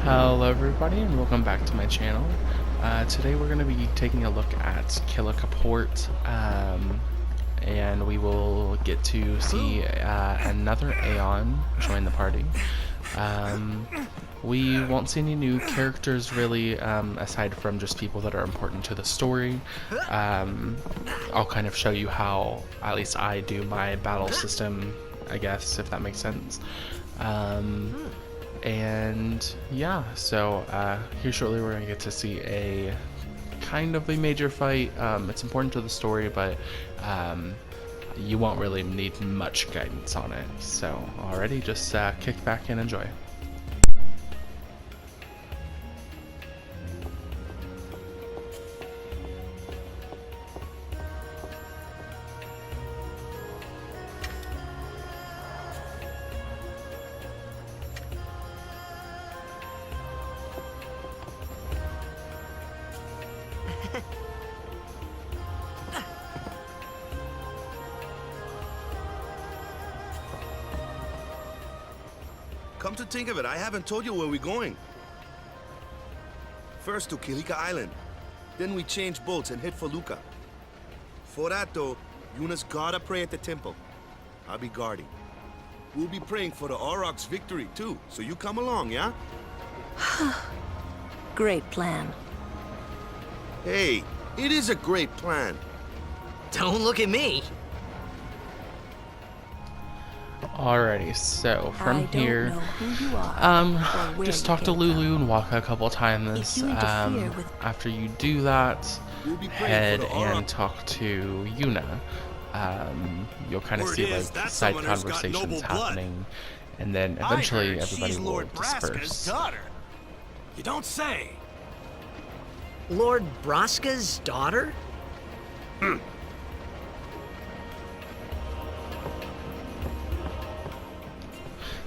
Hello everybody and welcome back to my channel. Today we're going to be taking a look at Kilika port, and we will get to see another Aeon join the party. We won't see any new characters really, aside from just people that are important to the story. I'll kind of show you how at least I do my battle system, I guess, if that makes sense. And yeah, so here shortly we're gonna get to see a kind of a major fight. It's important to the story, but you won't really need much guidance on it. So already, just kick back and enjoy. Come to think of it, I haven't told you where we're going. First to Kilika Island. Then we change boats and head for Luca. For that though, Yuna's gotta pray at the temple. I'll be guarding. We'll be praying for the Aurochs' victory too, so you come along, yeah? Great plan. Hey, it is a great plan. Don't look at me. Alrighty, so from here, just talk to from. Lulu and Waka a couple times. After you do that, We'll be praying head for the and Aurochs. talk to Yuna. You'll kind of Word see is, like that's side someone who's got conversations noble blood. happening, and then I eventually heard everybody she's will Lord Braska's disperse. daughter. You don't say. Lord Braska's daughter?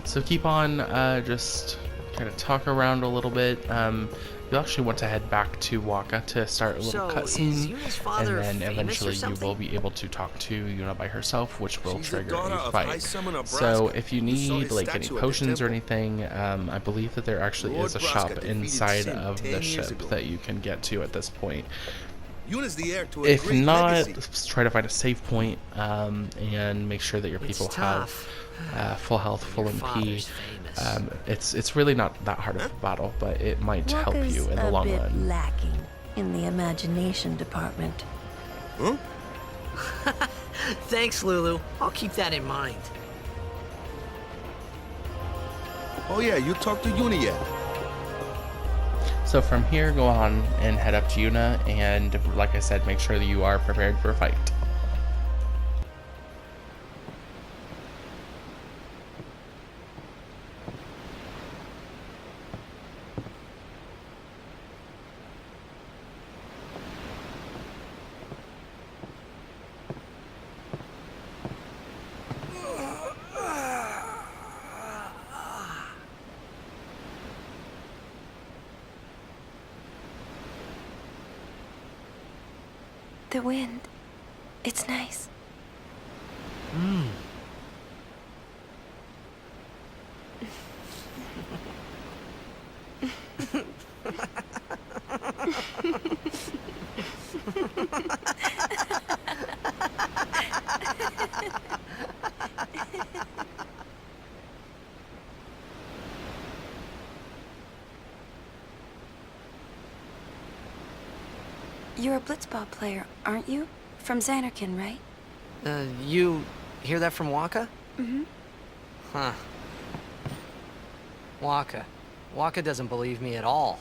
So keep on, just kind of talk around a little bit. You'll actually want to head back to Waka to start a little So, is cutscene, Yuna's and father then famous eventually or you will something? be able to talk to Yuna by herself, which will She's the trigger daughter a of High fight. Summoner So Braska. if you We saw need his like any statue at the potions or temple. anything, I believe that there actually Lord is a Braska shop defeated inside Sin of 10 the years ship ago. that you can get to at this point. Yuna's the heir to a If great not, legacy. try to find a save point, and make sure that your It's people tough. have full health, full Your MP. father's famous. It's really not that hard of a battle, but it might help Waka's you in the a long bit run. lacking in the imagination department. Huh? Thanks, Lulu. I'll keep that in mind. Oh yeah, you talked to Yuna yet? So from here, go on and head up to Yuna, and like I said, make sure that you are prepared for a fight. The wind. It's nice. You're a blitzball player, aren't you? From Xanarkin, right? You hear that from Waka? Mm-hmm. Huh. Waka. Waka doesn't believe me at all.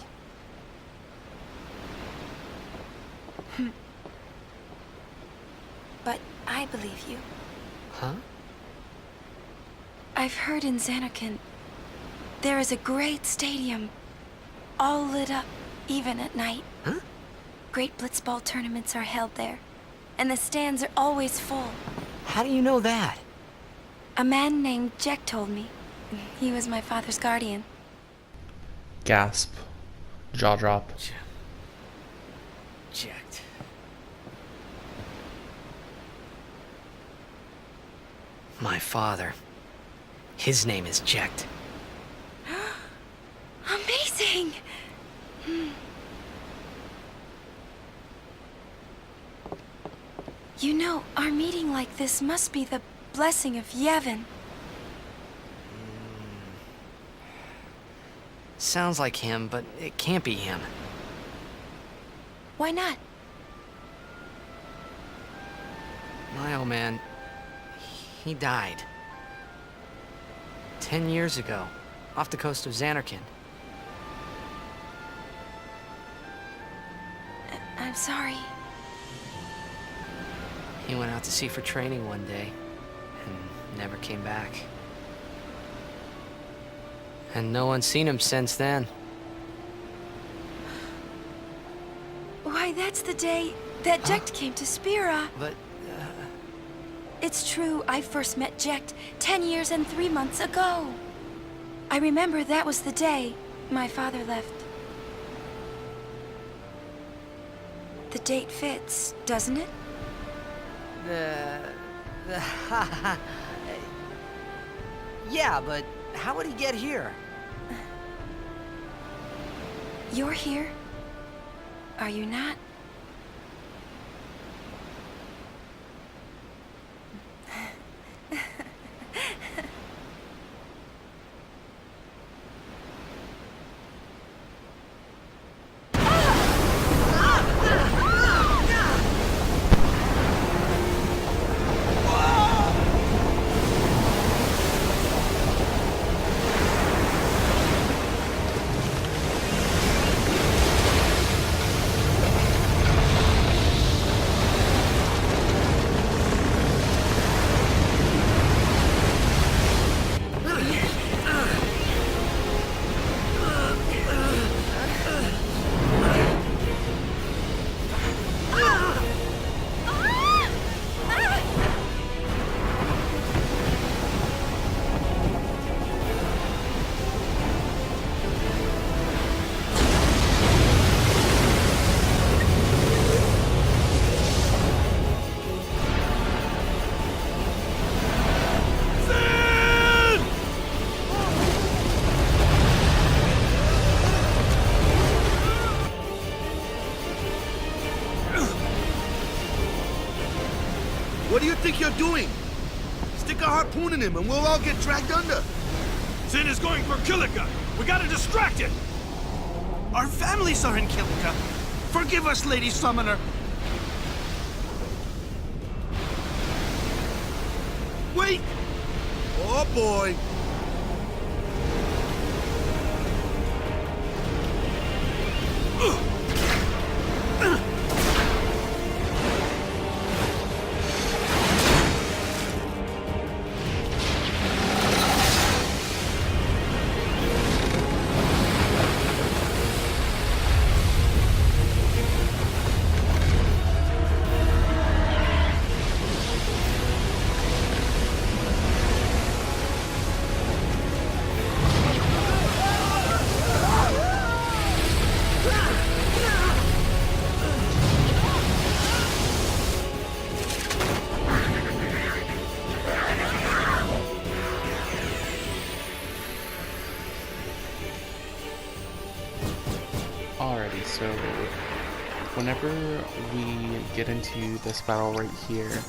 But I believe you. Huh? I've heard in Xanarkin there is a great stadium, all lit up, even at night. Huh? Great blitzball tournaments are held there, and the stands are always full. How do you know that? A man named Jack told me. He was my father's guardian. Gasp. Jaw drop. Checked. My father. His name is Jecht. Amazing! You know, our meeting like this must be the blessing of Yevon. Sounds like him, but it can't be him. Why not? My old man, he died. 10 years ago, off the coast of Xanarkand. I'm sorry. He went out to sea for training one day, and never came back. And no one's seen him since then. Why, that's the day that Jecht came to Spira. But, It's true, I first met Jecht 10 years and 3 months ago. I remember that was the day my father left. The date fits, doesn't it? Yeah, but how would he get here? You're here? Are you not? What do you think you're doing? Stick a harpoon in him and we'll all get dragged under. Sin is going for Kilika. We gotta distract it. Our families are in Kilika. Forgive us, Lady Summoner. Wait! Oh boy! Alrighty, so whenever we get into this battle right here,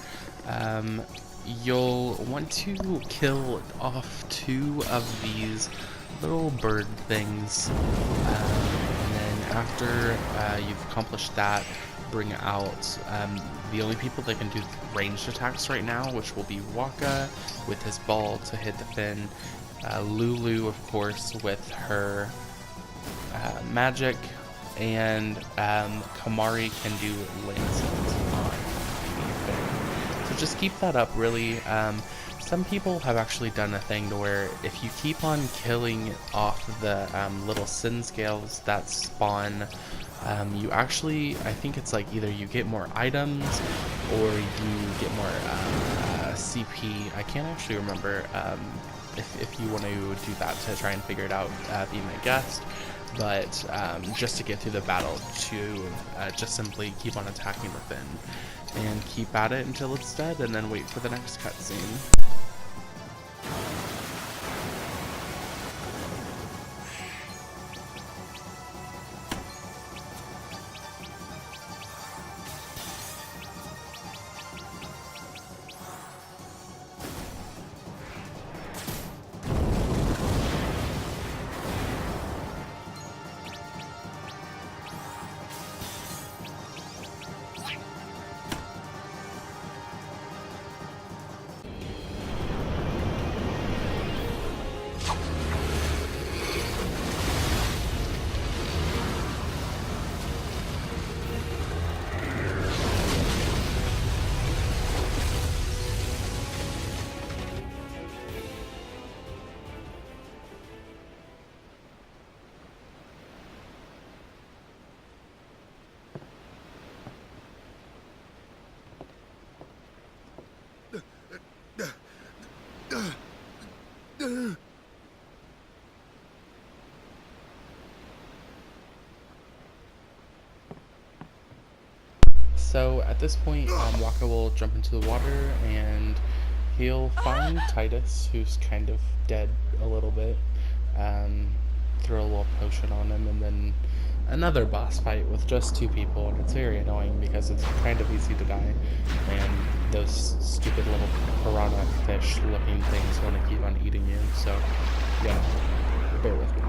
you'll want to kill off 2 of these little bird things, and then after you've accomplished that, bring out the only people that can do ranged attacks right now, which will be Waka with his ball to hit the fin, Lulu, of course, with her magic, and Kamari can do lances on anything. So just keep that up, really. Some people have actually done a thing to where if you keep on killing off the little sin scales that spawn, you actually, I think it's like either you get more items or you get more CP. I can't actually remember if you want to do that to try and figure it out, be my guest. But just to get through the battle, to just simply keep on attacking the fin and keep at it until it's dead, and then wait for the next cutscene. at this point, Waka will jump into the water and he'll find Titus, who's kind of dead a little bit, throw a little potion on him, and then another boss fight with just 2 people, and it's very annoying because it's kind of easy to die, and those stupid little piranha fish looking things want to keep on eating you, so yeah, bear with me.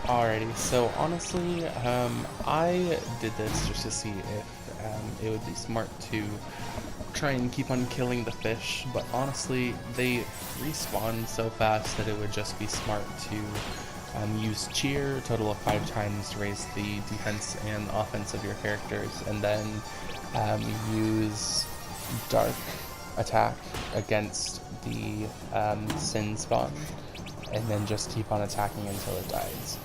Alrighty, so honestly, I did this just to see if it would be smart to try and keep on killing the fish, but honestly, they respawn so fast that it would just be smart to use cheer, a total of 5 times to raise the defense and offense of your characters, and then use dark attack against the sin spawn, and then just keep on attacking until it dies.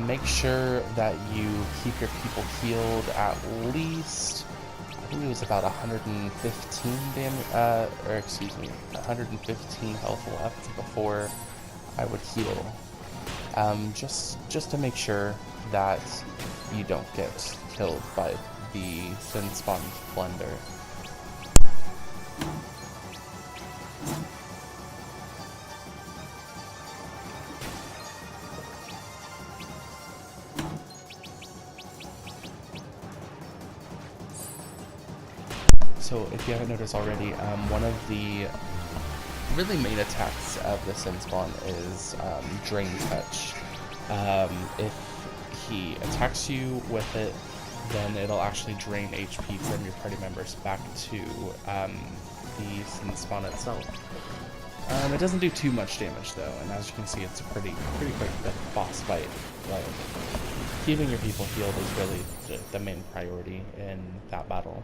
Make sure that you keep your people healed at least, I think it was about 115 damage, or excuse me, 115 health left before I would heal. Just to make sure that you don't get killed by the sin spawn plunder. So if you haven't noticed already, one of the really main attacks of the Sin Spawn is Drain Touch. If he attacks you with it, then it'll actually drain HP from your party members back to the Sin Spawn itself. It doesn't do too much damage though, and as you can see, it's a pretty quick boss fight. Like, keeping your people healed is really the main priority in that battle.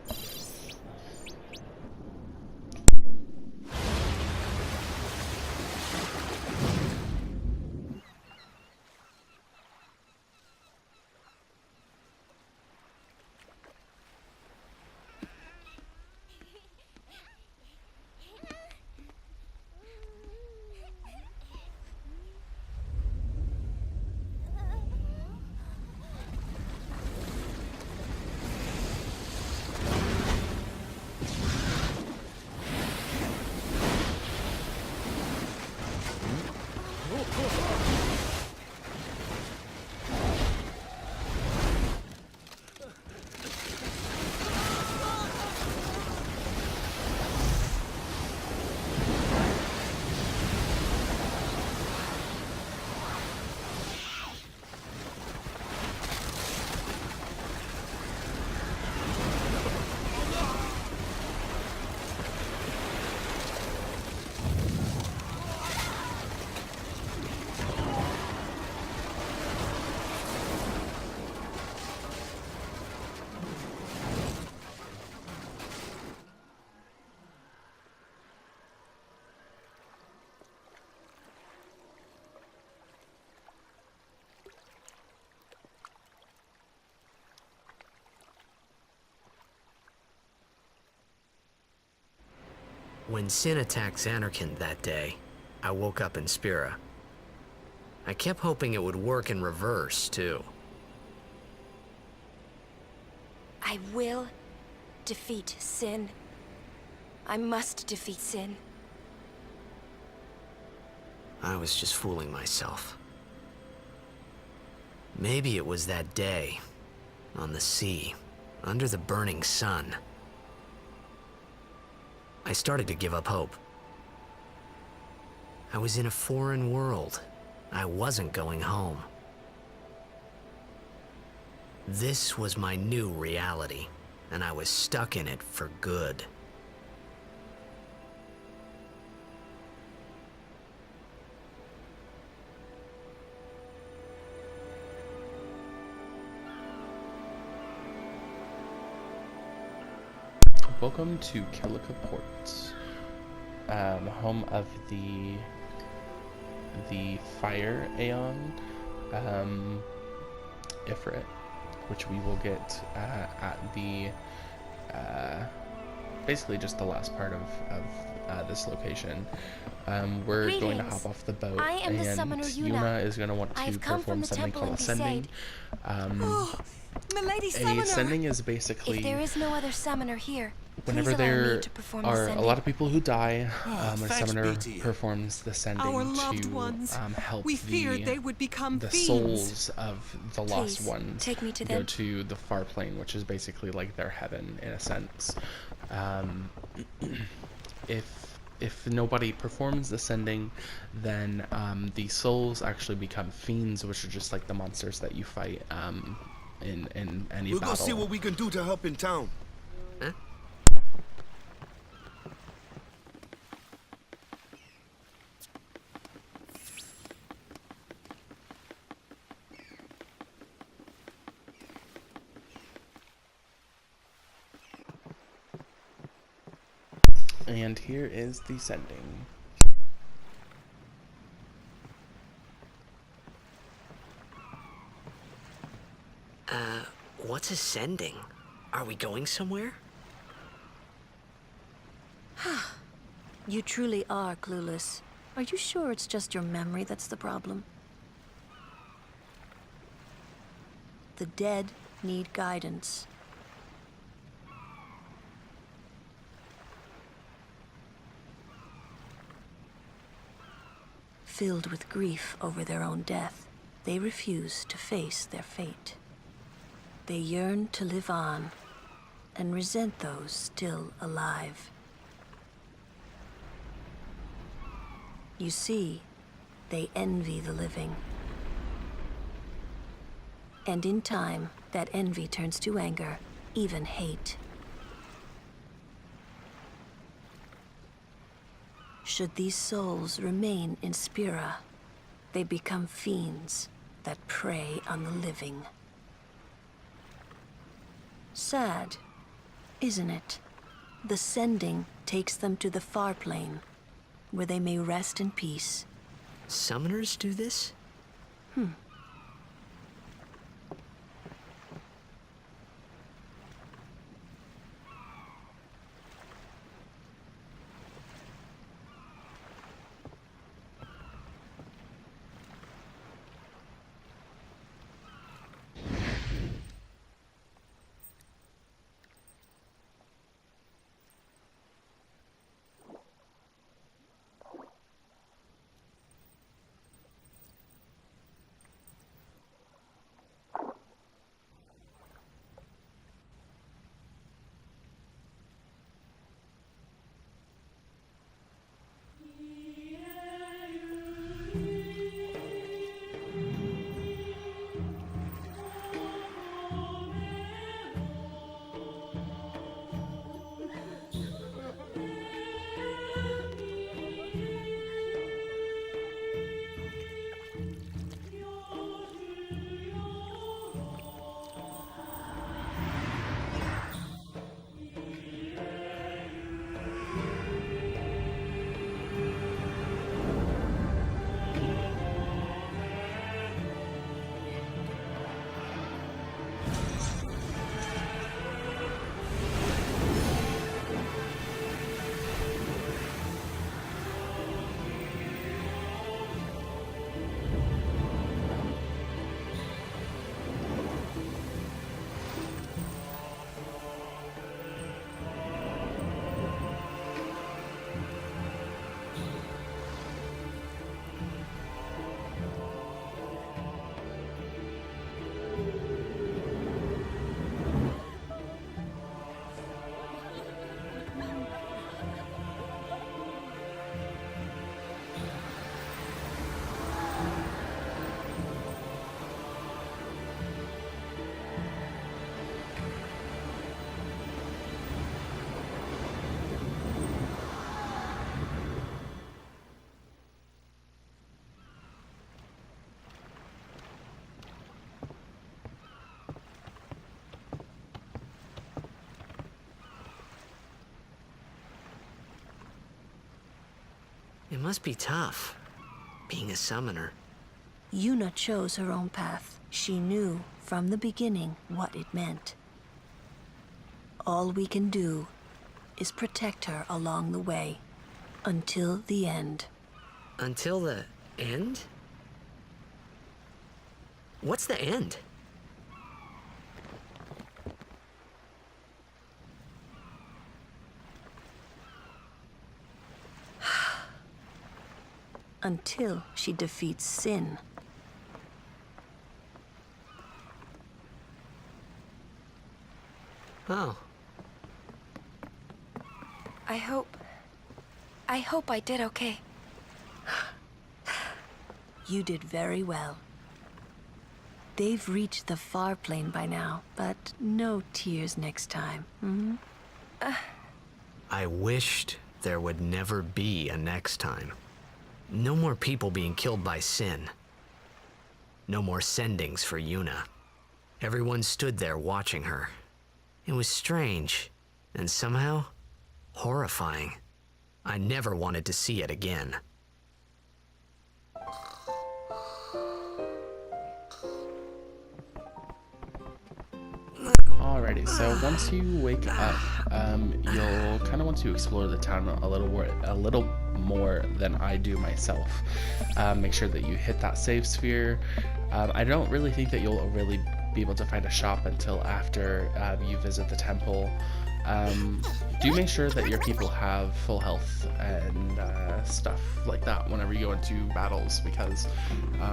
When Sin attacked Xanarkand that day, I woke up in Spira. I kept hoping it would work in reverse, too. I will defeat Sin. I must defeat Sin. I was just fooling myself. Maybe it was that day, on the sea, under the burning sun. I started to give up hope. I was in a foreign world. I wasn't going home. This was my new reality, and I was stuck in it for good. welcome to Kilika Port, home of the Fire Aeon, Ifrit, which we will get at the basically just the last part of this location. We're going to hop off the boat, I am the and summoner Yuna is going to want to I've come from perform the something temple called in ascending. Milady A Summoner! ascending is basically If there is no other summoner here, whenever please allow there me to perform are a ascending. lot of people who die, a thanks summoner be to you. performs the sending Our loved to ones. help We feared they would become the fiends. souls of the lost Please, ones take me to go them. to the far plane, which is basically like their heaven in a sense. If nobody performs the sending, then the souls actually become fiends, which are just like the monsters that you fight in any We'll battle. go see what we can do to help in town. Huh? And here is the sending. What's ascending? Are we going somewhere? You truly are clueless. Are you sure it's just your memory that's the problem? The dead need guidance. Filled with grief over their own death, they refuse to face their fate. They yearn to live on and resent those still alive. You see, they envy the living. And in time, that envy turns to anger, even hate. Should these souls remain in Spira, they become fiends that prey on the living. Sad, isn't it? The sending takes them to the far plane, where they may rest in peace. Summoners do this? It must be tough, being a summoner. Yuna chose her own path. She knew from the beginning what it meant. All we can do is protect her along the way, until the end. Until the end? What's the end? Until she defeats sin. Oh. I hope I did okay. You did very well. They've reached the far plane by now, but no tears next time. I wished there would never be a next time. No more people being killed by sin. No more sendings for Yuna. Everyone stood there watching her. It was strange, and somehow horrifying. I never wanted to see it again. Alrighty, so once you wake up, you'll kind of want to explore the town a little more than I do myself. Make sure that you hit that save sphere. I don't really think that you'll really be able to find a shop until after you visit the temple. Do make sure that your people have full health and stuff like that whenever you go into battles, because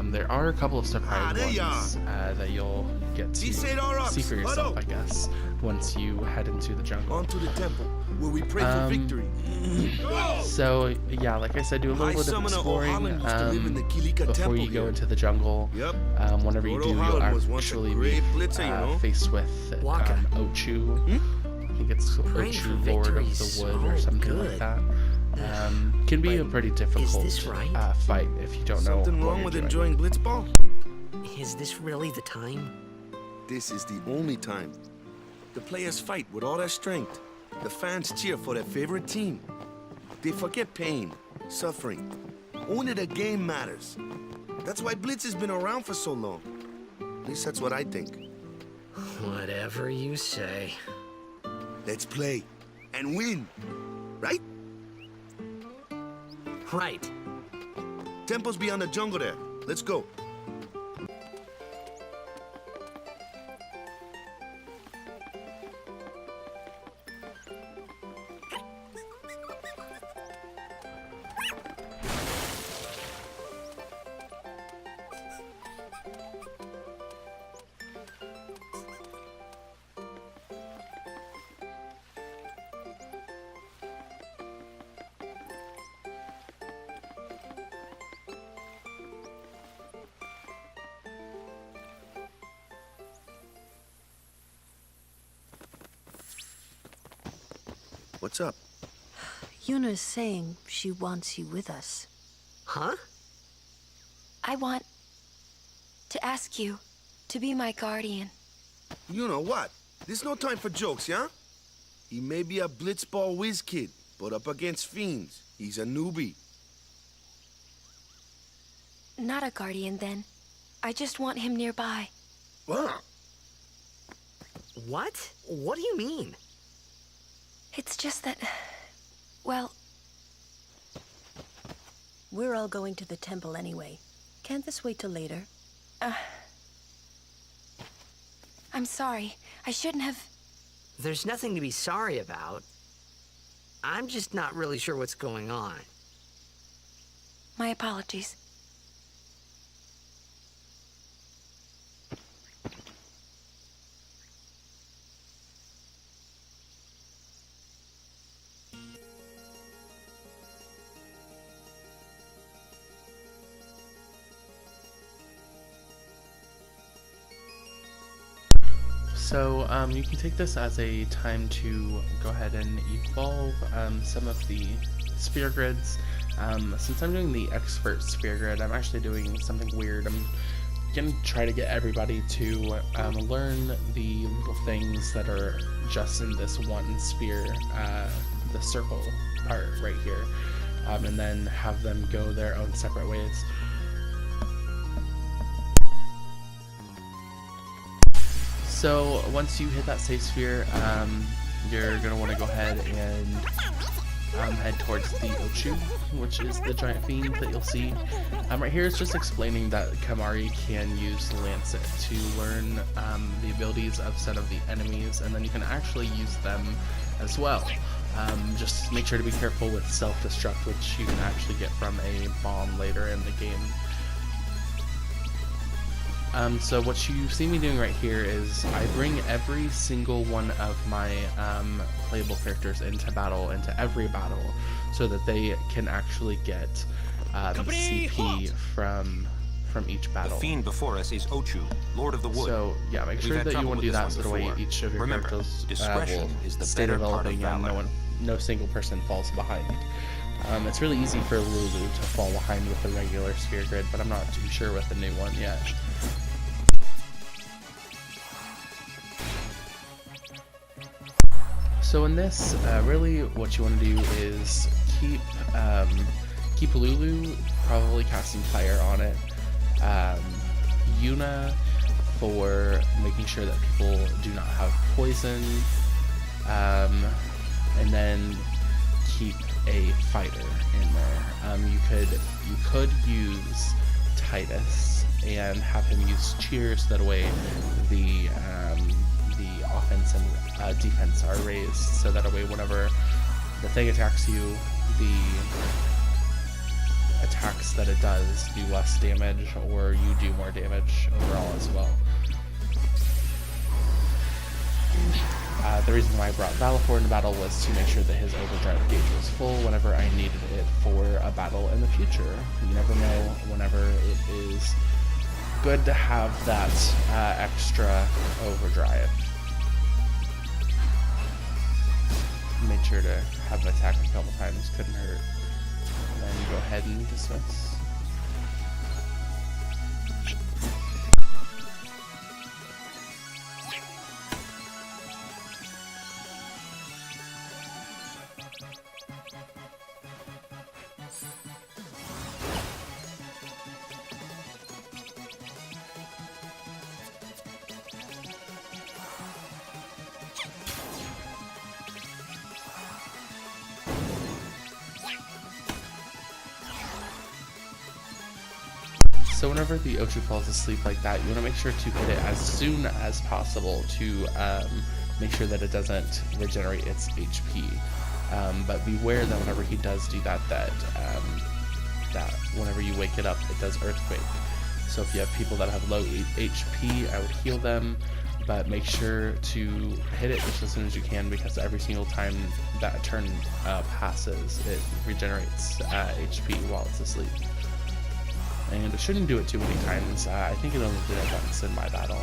there are a couple of surprise ones that you'll get to see for yourself, I guess, once you head into the jungle. On to the temple, where we pray for victory. So yeah, like I said, do a little bit of exploring before you go into the jungle. Whenever you do, you'll actually be faced with Ochu. I think it's Ochu, Lord of the Wood, or something like that. Can be a pretty difficult fight if you don't know. Something wrong with enjoying Blitzball? Is this really the time? This is the only time. The players fight with all their strength. The fans cheer for their favorite team. They forget pain, suffering. Only the game matters. That's why Blitz has been around for so long. At least that's what I think. Whatever you say. Let's play and win, right? Right. Temple's beyond the jungle there. Let's go. What's up? Yuna's saying she wants you with us. Huh? I want to ask you to be my guardian. You know what? There's no time for jokes, yeah? He may be a blitzball whiz kid, but up against fiends, he's a newbie. Not a guardian, then. I just want him nearby. What? What? What do you mean? It's just that, well... We're all going to the temple anyway. Can't this wait till later? I'm sorry. I shouldn't have... There's nothing to be sorry about. I'm just not really sure what's going on. My apologies. So you can take this as a time to go ahead and evolve some of the sphere grids. Since I'm doing the expert sphere grid, I'm actually doing something weird. I'm gonna try to get everybody to learn the little things that are just in this one sphere, the circle part right here. and then have them go their own separate ways. So once you hit that save sphere, you're going to want to go ahead and head towards the Ochu, which is the giant fiend that you'll see. Right here is just explaining that Kamari can use Lancet to learn the abilities of some of the enemies, and then you can actually use them as well. Just make sure to be careful with self-destruct, which you can actually get from a bomb later in the game. So what you see me doing right here is I bring every single one of my playable characters into every battle, so that they can actually get CP from each battle. The fiend before us is Ochu, Lord of the Wood. So yeah, make sure that you want to do that so that way each of your characters will stay developing and no single person falls behind. It's really easy for Lulu to fall behind with the regular sphere grid, but I'm not too sure with the new one yet. So in this, really what you want to do is keep Lulu, probably casting fire on it, Yuna for making sure that people do not have poison, and then keep a fighter in there. You could use Titus and have him use cheers, that way the offense and defense are raised, so that way whenever the thing attacks you, the attacks that it does do less damage, or you do more damage overall as well. The reason why I brought Valifor into battle was to make sure that his overdrive gauge was full whenever I needed it for a battle in the future. You never know whenever it is good to have that extra overdrive. Made sure to have him attack a couple times, couldn't hurt. And then go ahead and dismiss. So whenever the Ochu falls asleep like that, you want to make sure to hit it as soon as possible to make sure that it doesn't regenerate its HP. But beware that whenever he does do that, that whenever you wake it up, it does Earthquake. So if you have people that have low HP, I would heal them, but make sure to hit it just as soon as you can, because every single time that turn passes, it regenerates HP while it's asleep. And it shouldn't do it too many times. I think it only did it once in my battle.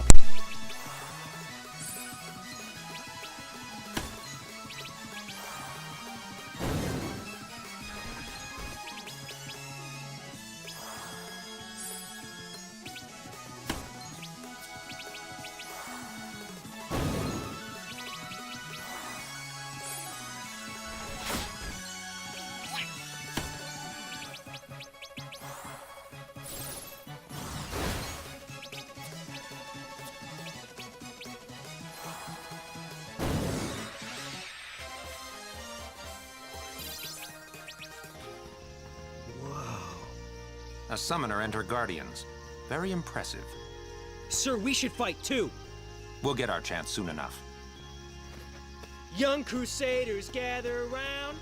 A summoner and her guardians. Very impressive. Sir, we should fight too. We'll get our chance soon enough. Young crusaders gather around.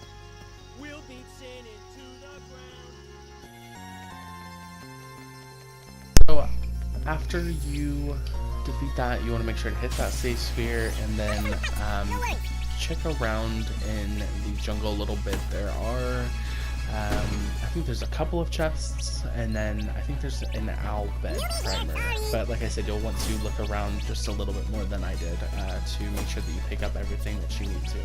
We'll beat sin into the ground. So after you defeat that, you want to make sure to hit that save sphere, and then check around in the jungle a little bit. There are I think there's a couple of chests, and then I think there's an owl bed primer. But like I said, you'll want to look around just a little bit more than I did to make sure that you pick up everything that you need to.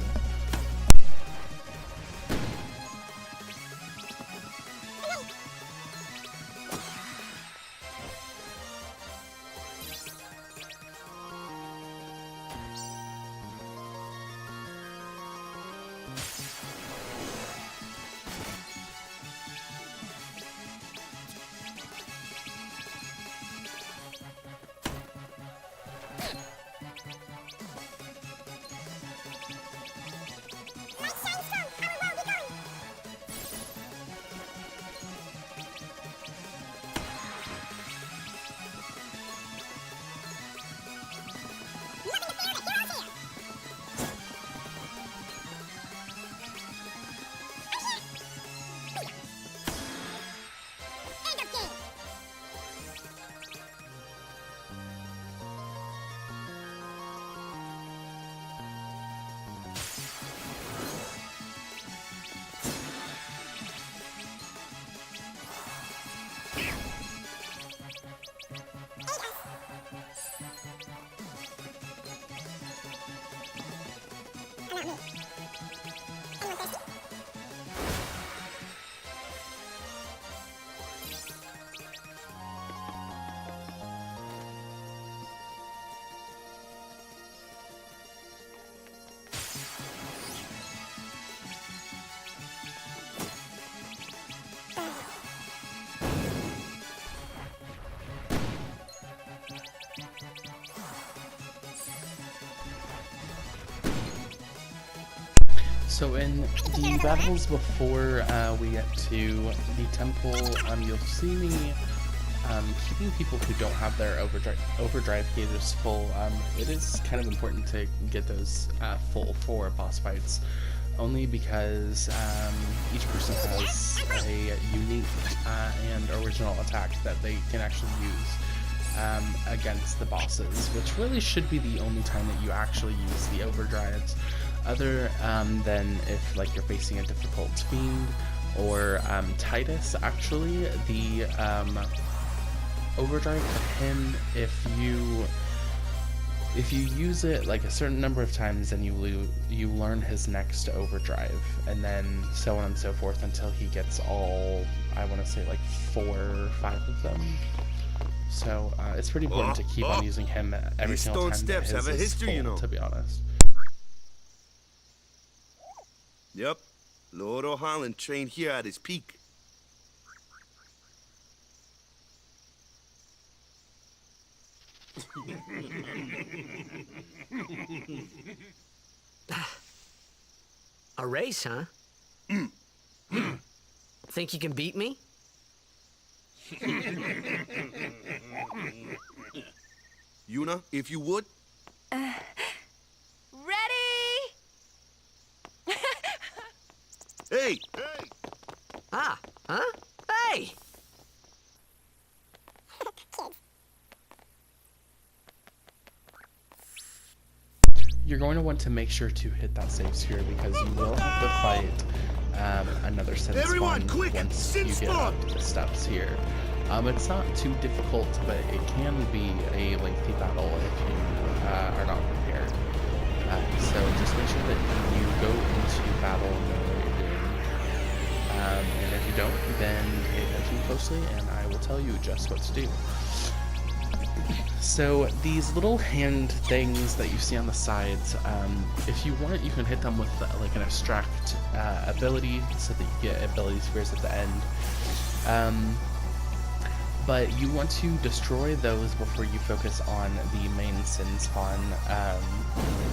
So in the battles before we get to the temple, you'll see me keeping people who don't have their overdrive gauges full. It is kind of important to get those full for boss fights, only because each person has a unique and original attack that they can actually use against the bosses, which really should be the only time that you actually use the overdrives, other than if like you're facing a difficult fiend or Titus. Actually, the overdrive for him, if you use it like a certain number of times, then you learn his next overdrive, and then so on and so forth until he gets all, I want to say like 4 or 5 of them. So it's pretty important to keep on using him every These single stone time steps that his have a is history, full, you know. to be honest. Yep. Lord O'Holland trained here at his peak. A race, huh? Think you can beat me? Yuna, if you would. Ready? Hey! Ah, huh? Hey! You're going to want to make sure to hit that save sphere because you will have to fight another sin Everyone, spawn quick! once Sin you get spawn! up to the steps here. It's not too difficult, but it can be a lengthy battle if you are not prepared. So just make sure that you go into battle knowing what you're doing. And if you don't, then pay attention closely and I will tell you just what to do. So these little hand things that you see on the sides, if you want, you can hit them with like an abstract ability so that you get ability spheres at the end. But you want to destroy those before you focus on the main sin spawn,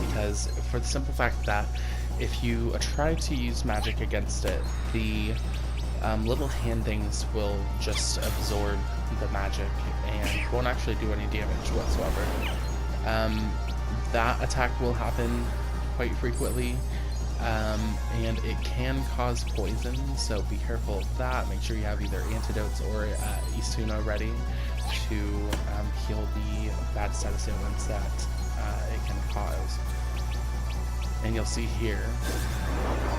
because for the simple fact that if you try to use magic against it, the little hand things will just absorb the magic and won't actually do any damage whatsoever. That attack will happen quite frequently, and it can cause poison, so be careful of that. Make sure you have either antidotes or Isuna ready to heal the bad status ailments that it can cause. And you'll see here,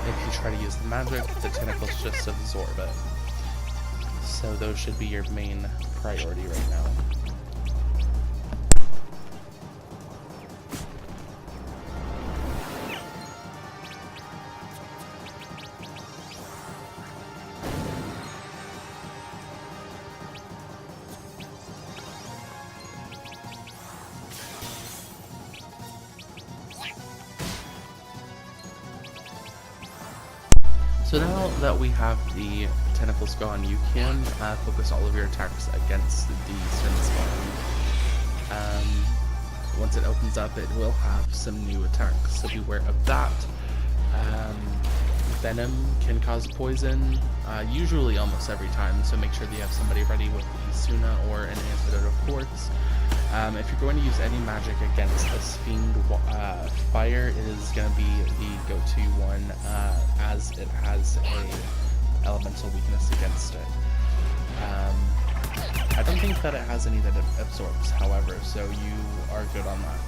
if you try to use the magic, the tentacles just absorb it. So those should be your main priority right now. So now that we have the tentacles gone, you can focus all of your attacks against the sin spawn. Once it opens up, it will have some new attacks, so beware of that. Venom can cause poison, usually almost every time, so make sure that you have somebody ready with Isuna or an antidote, of course. If you're going to use any magic against this fiend, fire is going to be the go-to one, as it has a elemental weakness against it. I don't think that it has any that it absorbs, however, so you are good on that.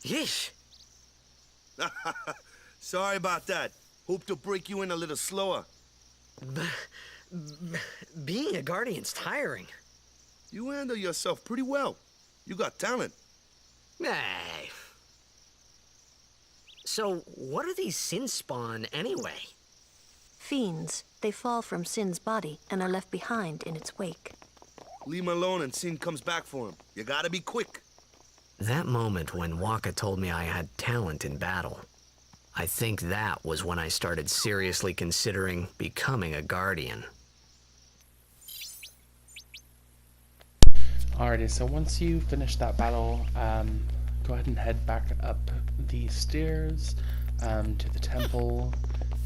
Yeesh. Sorry about that. Hope to break you in a little slower. Being a guardian's tiring. You handle yourself pretty well. You got talent. Hey. So, what are these sin spawn anyway? Fiends. They fall from Sin's body and are left behind in its wake. Leave him alone and Sin comes back for him. You gotta be quick. That moment when Waka told me I had talent in battle, I think that was when I started seriously considering becoming a guardian. Alrighty, so once you finish that battle, go ahead and head back up the stairs to the temple,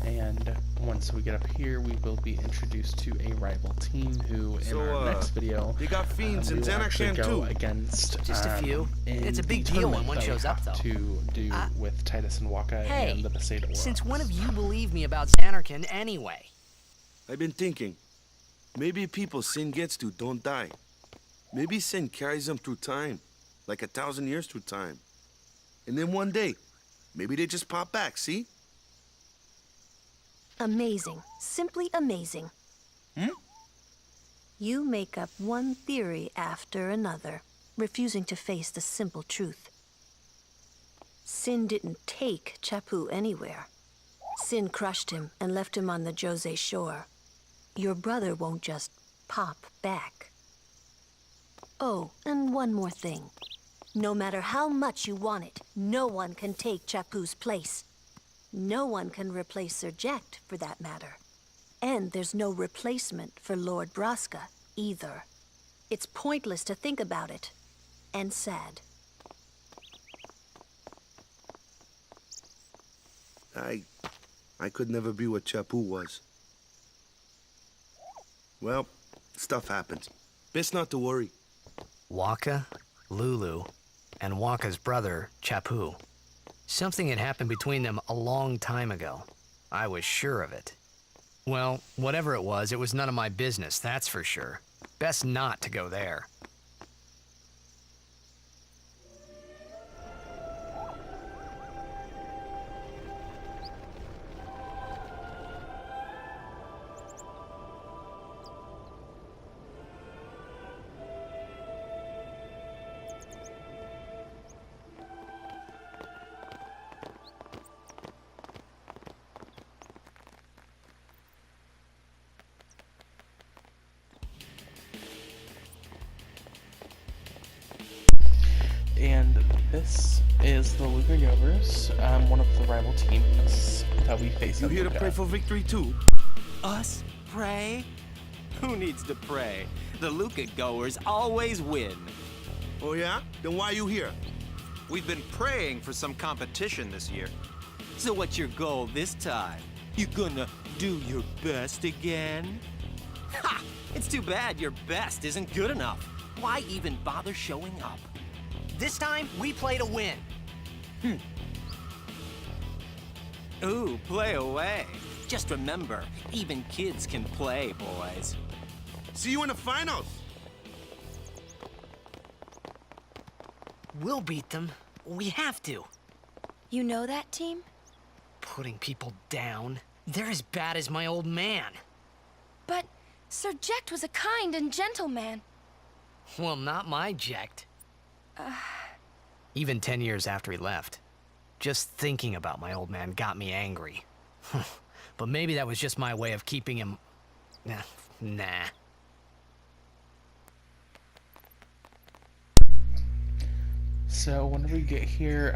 and once we get up here, we will be introduced to a rival team who, in our next video, they got fiends we and will actually Xanarcan go too. against. Just a few. in It's a big the deal when tournament one that we shows up, have though. To do with Titus and Waka and the Besaid Since when have Aurochs. you believed me about Xanarcan anyway? I've been thinking. Maybe people Sin gets to don't die. Maybe Sin carries them through time. Like 1,000 years through time. And then one day, maybe they just pop back, see? Amazing. Simply amazing. You make up one theory after another, refusing to face the simple truth. Sin didn't take Chapu anywhere. Sin crushed him and left him on the Jose shore. Your brother won't just pop back. Oh, and one more thing. No matter how much you want it, no one can take Chapu's place. No one can replace Sir Jekt, for that matter. And there's no replacement for Lord Braska, either. It's pointless to think about it. And sad. I could never be what Chapu was. Well, stuff happens. Best not to worry. Waka, Lulu, and Waka's brother, Chapu. Something had happened between them a long time ago. I was sure of it. Well, whatever it was none of my business, that's for sure. Best not to go there. And this is the Luca Yovers, one of the rival teams that we face. You at here to Luca. pray for victory too? Us? Pray? Who needs to pray? The Luca goers always win. Oh yeah? Then why are you here? We've been praying for some competition this year. So what's your goal this time? You gonna do your best again? Ha! It's too bad your best isn't good enough. Why even bother showing up? This time, we play to win. Ooh, play away. Just remember, even kids can play, boys. See you in the finals. We'll beat them. We have to. You know that team? Putting people down. They're as bad as my old man. But Sir Jekt was a kind and gentle man. Well, not my Jekt. Even 10 years after he left. Just thinking about my old man got me angry. But maybe that was just my way of keeping him... Nah. So whenever you get here,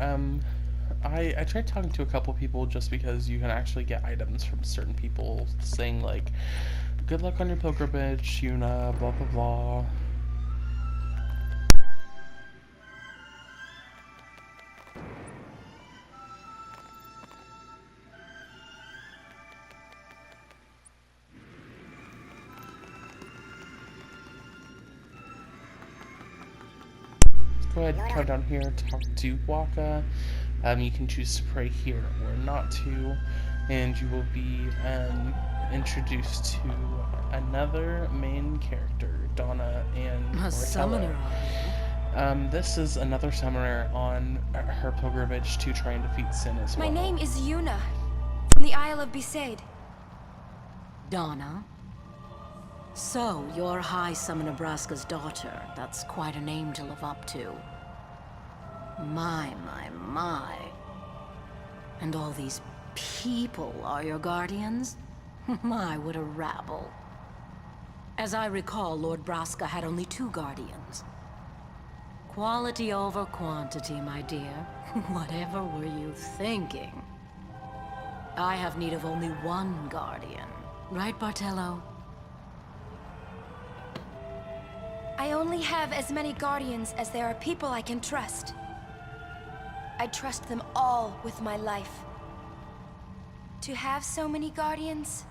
I tried talking to a couple people just because you can actually get items from certain people saying like, good luck on your pilgrimage, Yuna, blah blah blah. Go ahead, come down here, talk to Waka. You can choose to pray here or not to, and you will be introduced to another main character, Don or summoner, are you? This is another summoner on her pilgrimage to try and defeat Sin as well. My name is Yuna, from the Isle of Besaid. Donna? So, you're High Summoner Braska's daughter. That's quite a name to live up to. My. And all these people are your guardians? My, what a rabble. As I recall, Lord Braska had only 2 guardians. Quality over quantity, my dear. Whatever were you thinking? I have need of only 1 guardian. Right, Bartello? I only have as many guardians as there are people I can trust. I trust them all with my life. To have so many guardians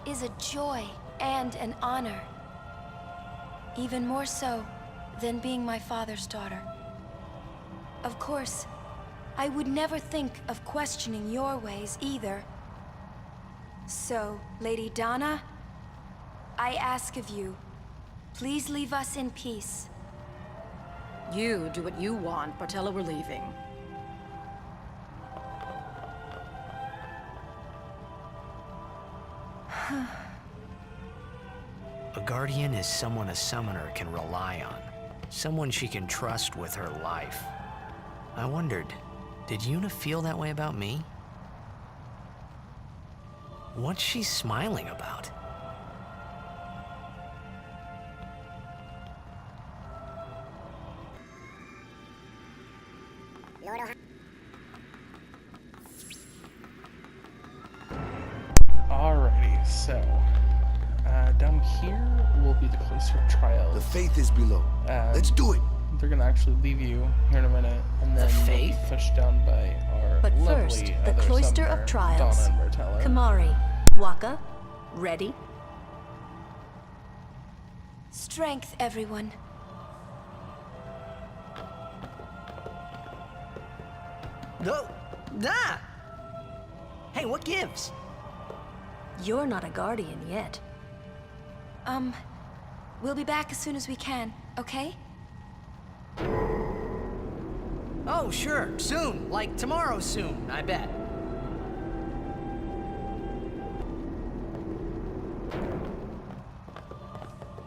is a joy and an honor. Even more so than being my father's daughter. Of course, I would never think of questioning your ways either. So, Lady Donna, I ask of you, please leave us in peace. You do what you want, Bartello, we're leaving. A guardian is someone a summoner can rely on. Someone she can trust with her life. I wondered, did Yuna feel that way about me? What's she smiling about? Alrighty, so down here will be the cloister of trials. The faith is below. Let's do it. They're gonna actually leave you here in a minute, and then The you'll be faith? pushed down by our But lovely first, the other Cloister summoner, of Trials. Donna and Bartello. Kamari, Waka, ready? Strength, everyone. No! Nah! Hey, what gives? You're not a guardian yet. We'll be back as soon as we can, okay? Oh, sure, soon. Like tomorrow soon, I bet.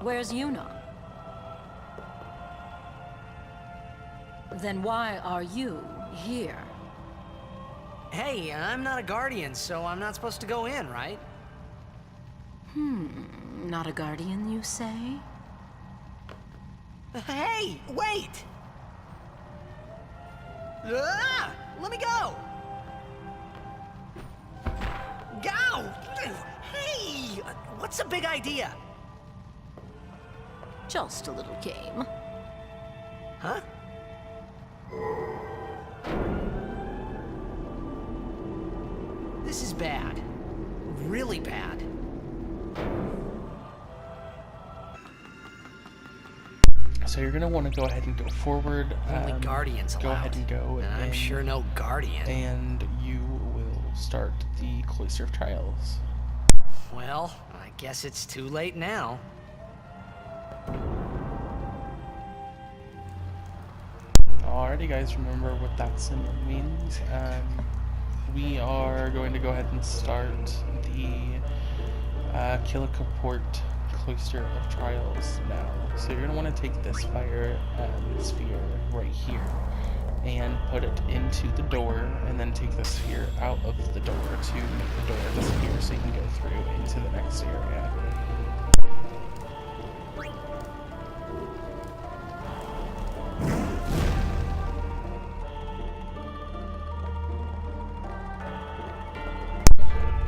Where's Yuna? Then why are you here? Hey, I'm not a guardian, so I'm not supposed to go in, right? Not a guardian, you say? Hey, wait! Ah! Let me go! Go! Hey! What's the big idea? Just a little game. Huh? This is bad. Really bad. So you're gonna want to go ahead and go forward. Only guardians Go allowed. ahead and go. And I'm sure no guardian. And you will start the Cloister of Trials. Well, I guess it's too late now. Alrighty, guys, remember what that symbol means. We are going to go ahead and start the Kilika Port Cloister of Trials now. So you're going to want to take this fire sphere right here and put it into the door, and then take the sphere out of the door to make the door disappear so you can go through into the next area.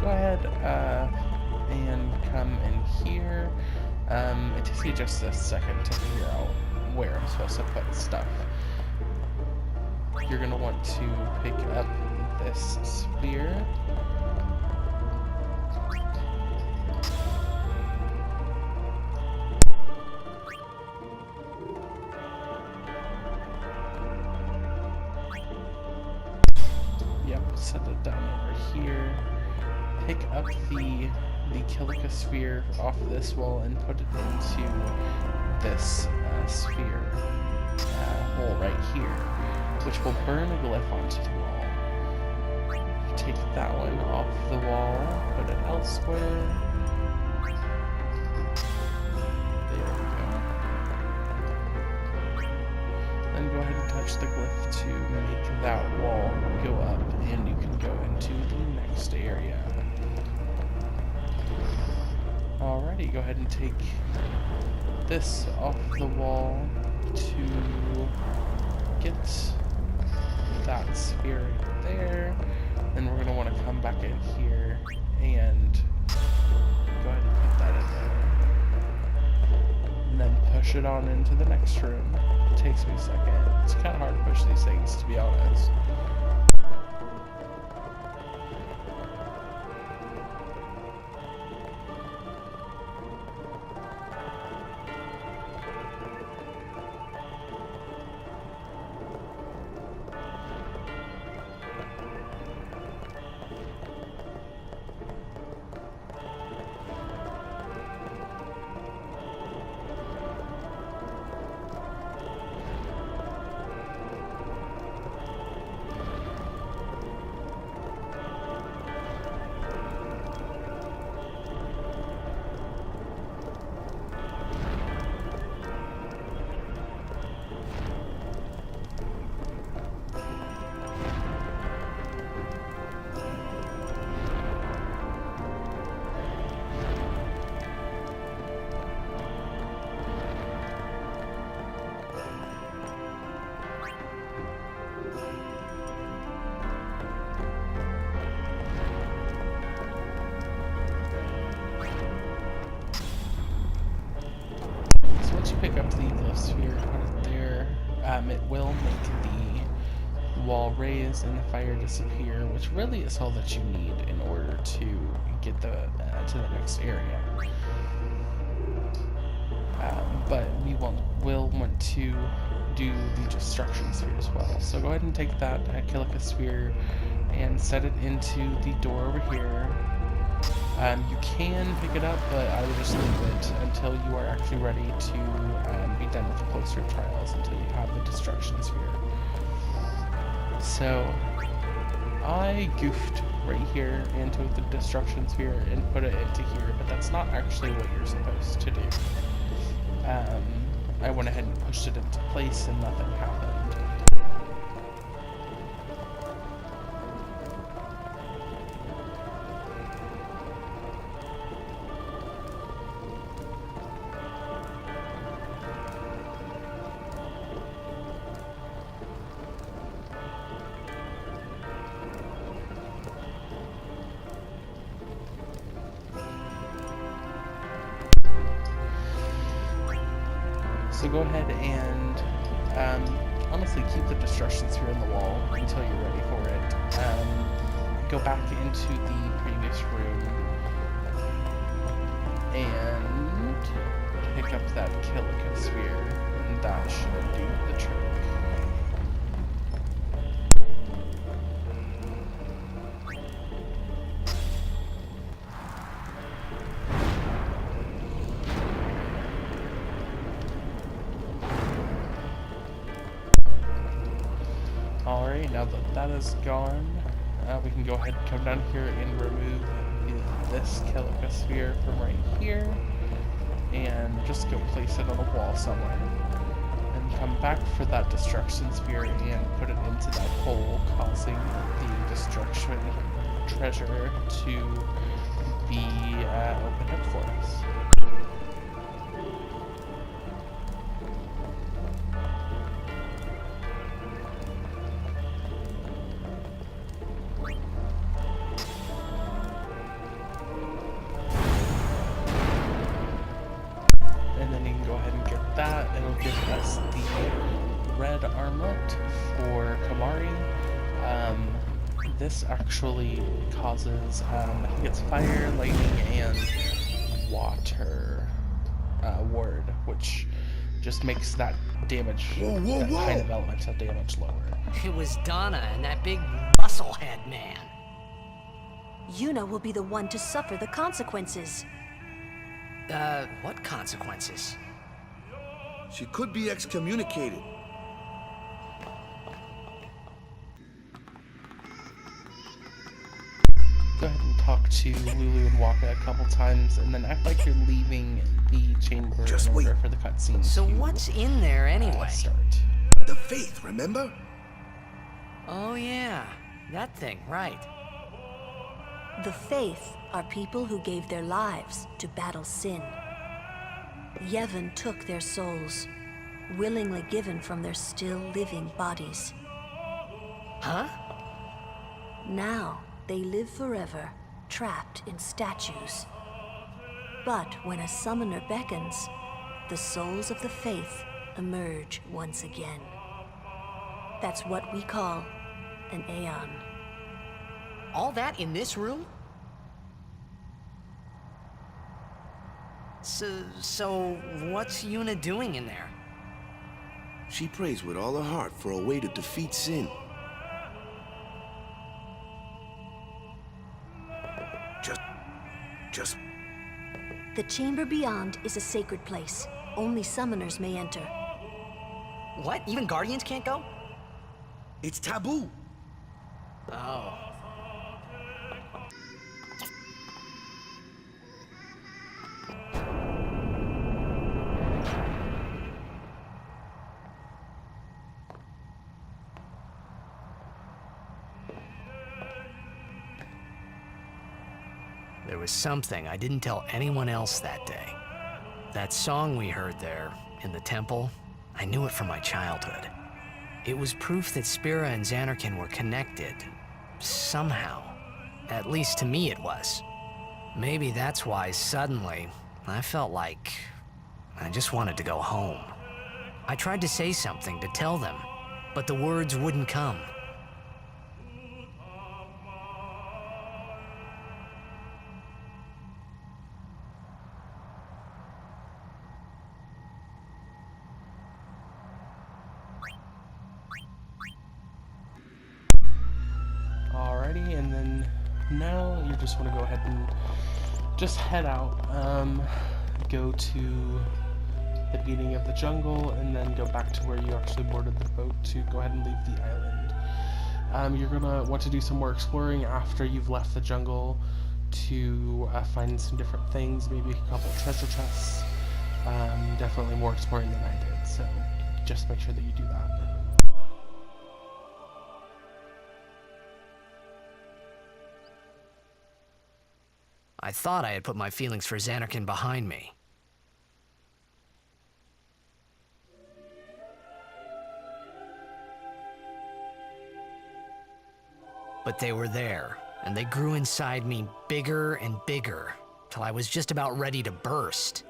Go ahead and come in here. It takes me just a second to figure out where I'm supposed to put stuff. You're going to want to pick up this sphere. Yep, set it down over here. Pick up the Kilika sphere off this wall and put it into this sphere hole right here, which will burn a glyph onto the wall. Take that one off the wall, put it elsewhere. There we go. Then go ahead and touch the glyph to make that wall go up, and you can go into the next area. Alrighty, go ahead and take this off the wall to get that sphere right there. Then we're going to want to come back in here and go ahead and put that in there. And then push it on into the next room. It takes me a second. It's kind of hard to push these things, to be honest. Pick up the glyph sphere, put it there. It will make the wall raise and the fire disappear, which really is all that you need in order to get to the next area. But we will want to do the destruction sphere as well. So go ahead and take that Kilika sphere and set it into the door over here. You can pick it up, but I would just leave it until you are actually ready to be done with the closer trials, until you have the destruction sphere. So I goofed right here into the destruction sphere and put it into here, but that's not actually what you're supposed to do. I went ahead and pushed it into place and nothing happened. So go ahead and honestly keep the destruction sphere in the wall until you're ready for it. Go back into the previous room and pick up that Kilika sphere, and that should do the trick. Alright, now that that is gone, we can go ahead and come down here and remove this Kilika sphere from right here, and just go place it on a wall somewhere. And come back for that destruction sphere and put it into that hole, causing the destruction treasure to be opened up for us. That, it'll give us the red armlet for Kamari. This actually causes, I think it's fire, lightning, and water ward, which just makes that damage, that kind of elemental damage lower. It was Donna and that big musclehead man. Yuna will be the one to suffer the consequences. What consequences? She could be excommunicated. Go ahead and talk to Lulu and Waka a couple times, and then act like you're leaving the chamber Just in order wait. for the cutscene So to what's in there anyway? start. The faith, remember? Oh yeah, that thing, right. The Faith are people who gave their lives to battle sin. Yevon took their souls, willingly given from their still living bodies. Huh? Now, they live forever, trapped in statues. But when a summoner beckons, the souls of the Faith emerge once again. That's what we call an Aeon. All that in this room? So what's Yuna doing in there? She prays with all her heart for a way to defeat sin. Just... The chamber beyond is a sacred place. Only summoners may enter. What? Even Guardians can't go? It's taboo. Oh. There was something I didn't tell anyone else that day. That song we heard there, in the temple, I knew it from my childhood. It was proof that Spira and Xanarkin were connected. Somehow. At least to me it was. Maybe that's why suddenly, I felt like I just wanted to go home. I tried to say something to tell them, but the words wouldn't come. Alrighty, and then now you just want to go ahead and just head out. Go to the beginning of the jungle, and then go back to where you actually boarded the boat to go ahead and leave the island. You're gonna want to do some more exploring after you've left the jungle to find some different things, maybe a couple treasure chests. Definitely more exploring than I did, so just make sure that you do that. I thought I had put my feelings for Xanarkin behind me. But they were there, and they grew inside me bigger and bigger, till I was just about ready to burst.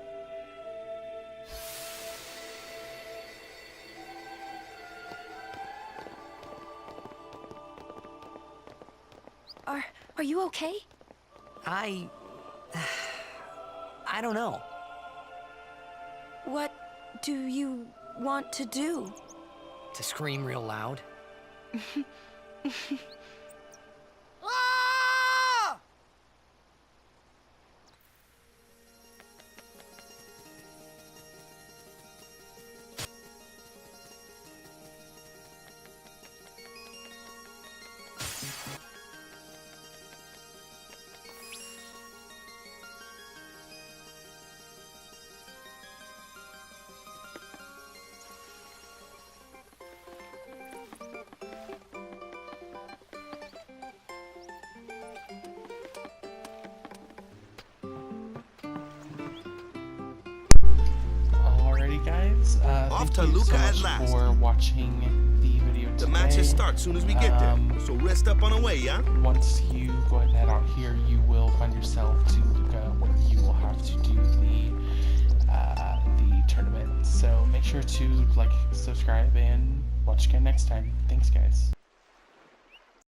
Are you okay? I don't know. What do you want to do? To scream real loud. Alrighty, guys. Off Thank to you so Luca at much last. for watching the video today. The matches start soon as we get there. So rest up on the way, yeah? Once you go ahead and head out here, you will find yourself to Luca, where you will have to do the tournament. So make sure to like, subscribe, and watch again next time. Thanks, guys.